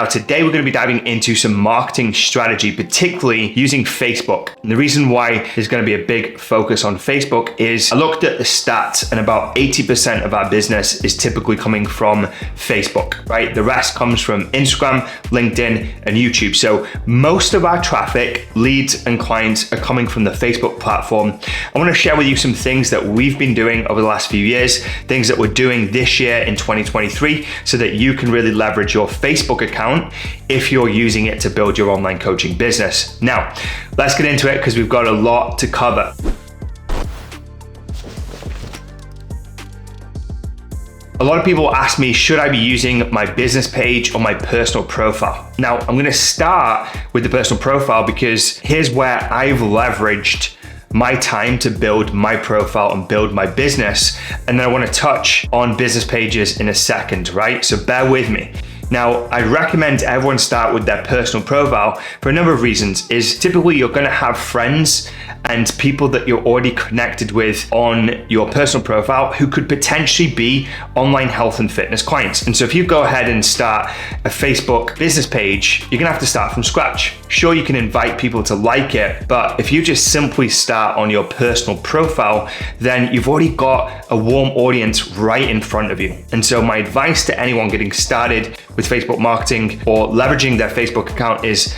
Now, today we're going to be diving into some marketing strategy, particularly using Facebook. And the reason why there's going to be a big focus on Facebook is I looked at the stats and about 80% of our business is typically coming from Facebook, right? The rest comes from Instagram, LinkedIn, and YouTube. So most of our traffic, leads, and clients are coming from the Facebook platform. I want to share with you some things that we've been doing over the last few years, things that we're doing this year in 2023, so that you can really leverage your Facebook account if you're using it to build your online coaching business. Now, let's get into it because we've got a lot to cover. A lot of people ask me, should I be using my business page or my personal profile? Now, I'm going to start with the personal profile because here's where I've leveraged my time to build my profile and build my business. And then I want to touch on business pages in a second, right? So bear with me. Now, I recommend everyone start with their personal profile for a number of reasons. Is typically you're going to have friends and people that you're already connected with on your personal profile who could potentially be online health and fitness clients. And so if you go ahead and start a Facebook business page, you're gonna have to start from scratch. Sure, you can invite people to like it, but if you just simply start on your personal profile, then you've already got a warm audience right in front of you. And so my advice to anyone getting started with Facebook marketing or leveraging their Facebook account is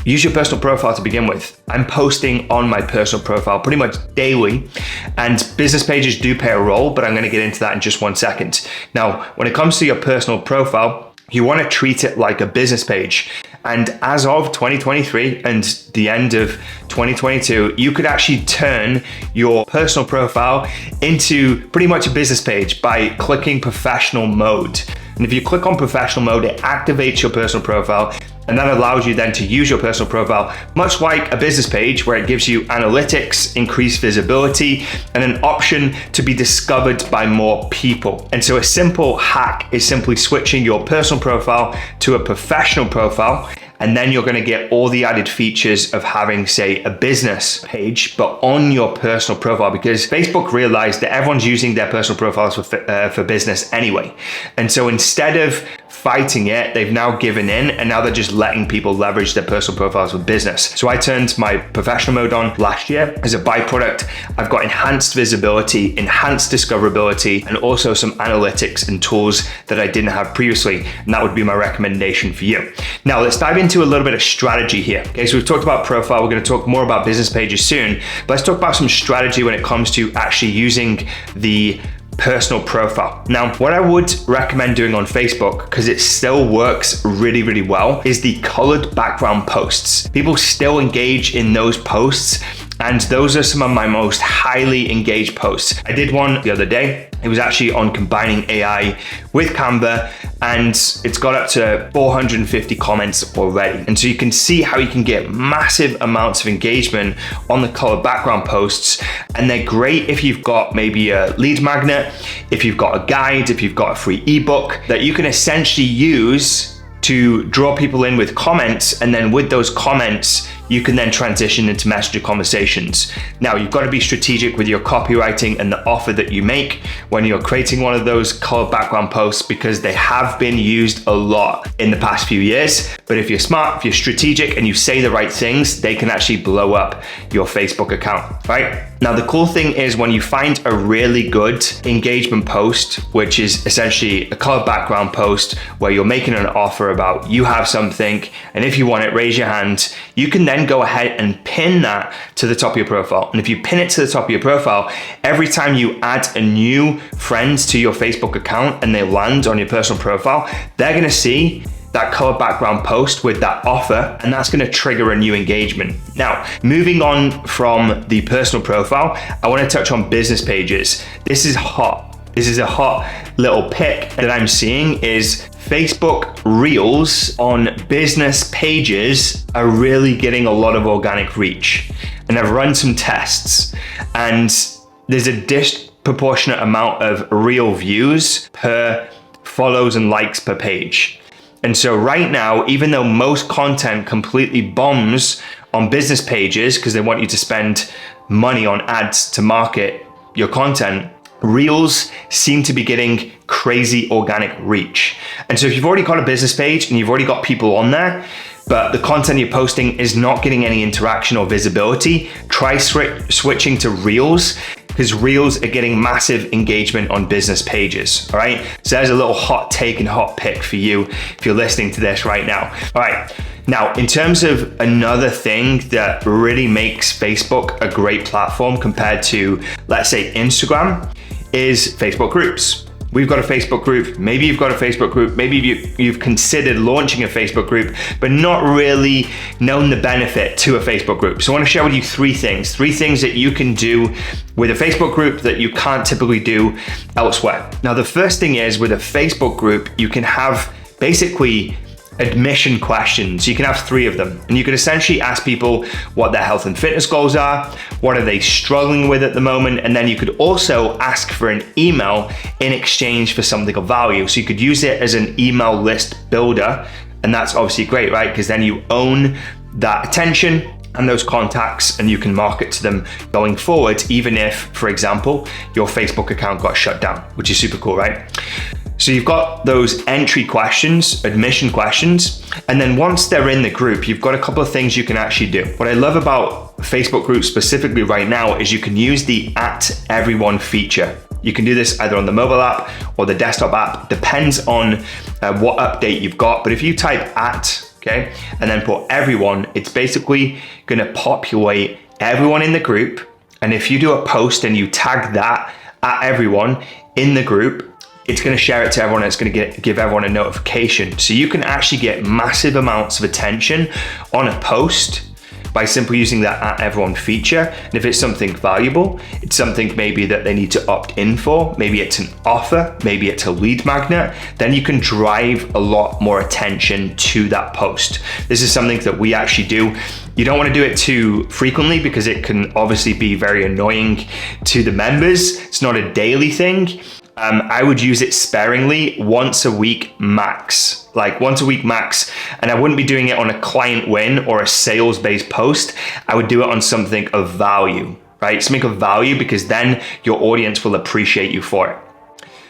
use your personal profile to begin with. I'm posting on my personal profile pretty much daily, and business pages do play a role, but I'm going to get into that in just 1 second. Now, when it comes to your personal profile, you want to treat it like a business page. And as of 2023 and the end of 2022, you could actually turn your personal profile into pretty much a business page by clicking professional mode. And if you click on professional mode, it activates your personal profile. And that allows you then to use your personal profile, much like a business page where it gives you analytics, increased visibility, and an option to be discovered by more people. And so a simple hack is simply switching your personal profile to a professional profile, and then you're going to get all the added features of having, say, a business page, but on your personal profile, because Facebook realized that everyone's using their personal profiles for business anyway. And so instead of fighting it, they've now given in, and now they're just letting people leverage their personal profiles for business. So I turned my professional mode on last year. As a byproduct, I've got enhanced visibility, enhanced discoverability, and also some analytics and tools that I didn't have previously. And that would be my recommendation for you. Now let's dive into a little bit of strategy here. Okay, so we've talked about profile. We're going to talk more about business pages soon, but let's talk about some strategy when it comes to actually using the personal profile. Now, what I would recommend doing on Facebook, because it still works really, really well, is the colored background posts. People still engage in those posts, and those are some of my most highly engaged posts. I did one the other day. It was actually on combining AI with Canva, and it's got up to 450 comments already. And so you can see how you can get massive amounts of engagement on the colored background posts. And they're great if you've got maybe a lead magnet, if you've got a guide, if you've got a free ebook that you can essentially use to draw people in with comments, and then with those comments, you can then transition into messenger conversations. Now, you've got to be strategic with your copywriting and the offer that you make when you're creating one of those colored background posts, because they have been used a lot in the past few years. But if you're smart, if you're strategic, and you say the right things, they can actually blow up your Facebook account, right? Now, the cool thing is when you find a really good engagement post, which is essentially a colored background post where you're making an offer about you have something, and if you want it, raise your hand, you can then go ahead and pin that to the top of your profile. And if you pin it to the top of your profile, every time you add a new friend to your Facebook account and they land on your personal profile, they're gonna see that color background post with that offer, and that's going to trigger a new engagement. Now, moving on from the personal profile, I want to touch on business pages. This is hot. This is a hot little pick that I'm seeing is Facebook Reels on business pages are really getting a lot of organic reach. And I've run some tests, and there's a disproportionate amount of reel views per follows and likes per page. And so right now, even though most content completely bombs on business pages because they want you to spend money on ads to market your content, Reels seem to be getting crazy organic reach. And so if you've already got a business page and you've already got people on there, but the content you're posting is not getting any interaction or visibility, try switching to Reels, because Reels are getting massive engagement on business pages, all right? So there's a little hot take and hot pick for you if you're listening to this right now. All right, now in terms of another thing that really makes Facebook a great platform compared to, let's say, Instagram, is Facebook groups. We've got a Facebook group, maybe you've got a Facebook group, maybe you've considered launching a Facebook group, but not really known the benefit to a Facebook group. So I want to share with you three things that you can do with a Facebook group that you can't typically do elsewhere. Now, the first thing is, with a Facebook group, you can have basically admission questions. You can have 3 of them, and you can essentially ask people what their health and fitness goals are, what are they struggling with at the moment, and then you could also ask for an email in exchange for something of value. So you could use it as an email list builder, and that's obviously great, right? Because then you own that attention and those contacts, and you can market to them going forward, even if, for example, your Facebook account got shut down, which is super cool, right? So you've got those entry questions, admission questions, and then once they're in the group, you've got a couple of things you can actually do. What I love about Facebook groups specifically right now is you can use the @everyone feature. You can do this either on the mobile app or the desktop app, depends on what update you've got. But if you type okay, and then put everyone, it's basically gonna populate everyone in the group. And if you do a post and you tag that @everyone in the group, it's going to share it to everyone. It's going to give everyone a notification. So you can actually get massive amounts of attention on a post by simply using that @everyone feature. And if it's something valuable, it's something maybe that they need to opt in for, maybe it's an offer, maybe it's a lead magnet, then you can drive a lot more attention to that post. This is something that we actually do. You don't want to do it too frequently because it can obviously be very annoying to the members. It's not a daily thing. I would use it sparingly, once a week max, and I wouldn't be doing it on a client win or a sales-based post. I would do it on something of value, right? Something of value, because then your audience will appreciate you for it.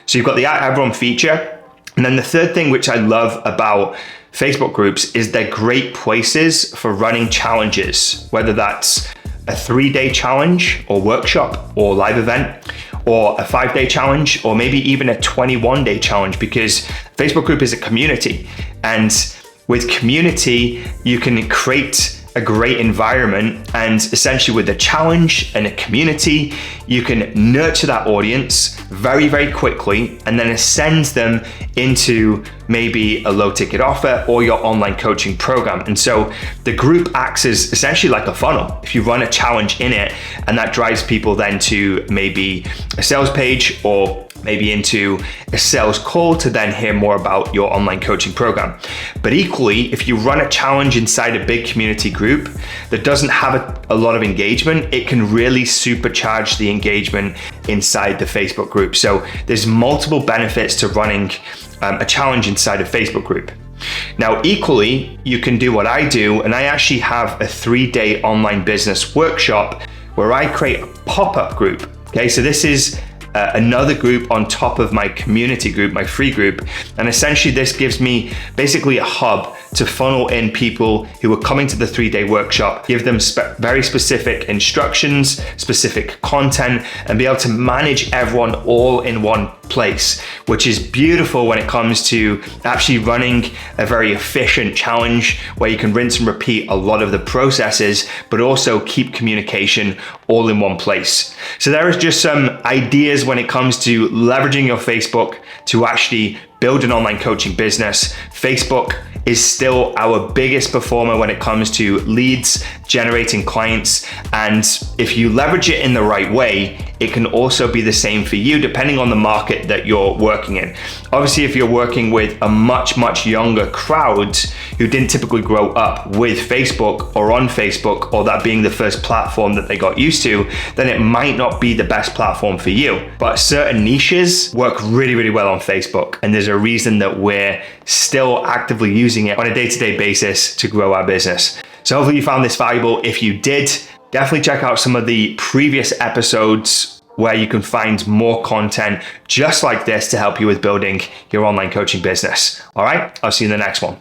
So you've got the @everyone feature. And then the third thing, which I love about Facebook groups, is they're great places for running challenges, whether that's a 3-day challenge or workshop or live event, or a 5-day challenge, or maybe even a 21-day challenge, because Facebook group is a community. And with community, you can create a great environment, and essentially with a challenge and a community, you can nurture that audience very, very quickly, and then send them into maybe a low ticket offer or your online coaching program. And so the group acts as essentially like a funnel. If you run a challenge in it, and that drives people then to maybe a sales page, or maybe into a sales call to then hear more about your online coaching program. But equally, if you run a challenge inside a big community group that doesn't have a lot of engagement, it can really supercharge the engagement inside the Facebook group. So there's multiple benefits to running a challenge inside a Facebook group. Now, equally, you can do what I do, and I actually have a 3-day online business workshop where I create a pop-up group. Okay, so this is another group on top of my community group, my free group. And essentially this gives me basically a hub to funnel in people who are coming to the 3-day workshop, give them very specific instructions, specific content, and be able to manage everyone all in one place, which is beautiful when it comes to actually running a very efficient challenge where you can rinse and repeat a lot of the processes, but also keep communication all in one place. So there is just some ideas when it comes to leveraging your Facebook to actually build an online coaching business. Facebook is still our biggest performer when it comes to leads, generating clients. And if you leverage it in the right way, it can also be the same for you depending on the market that you're working in. Obviously, if you're working with a much, much younger crowd who didn't typically grow up with Facebook or on Facebook, or that being the first platform that they got used to, then it might not be the best platform for you. But certain niches work really, really well on Facebook. And there's a reason that we're still actively using it on a day-to-day basis to grow our business. So hopefully you found this valuable. If you did, definitely check out some of the previous episodes where you can find more content just like this to help you with building your online coaching business. All right, I'll see you in the next one.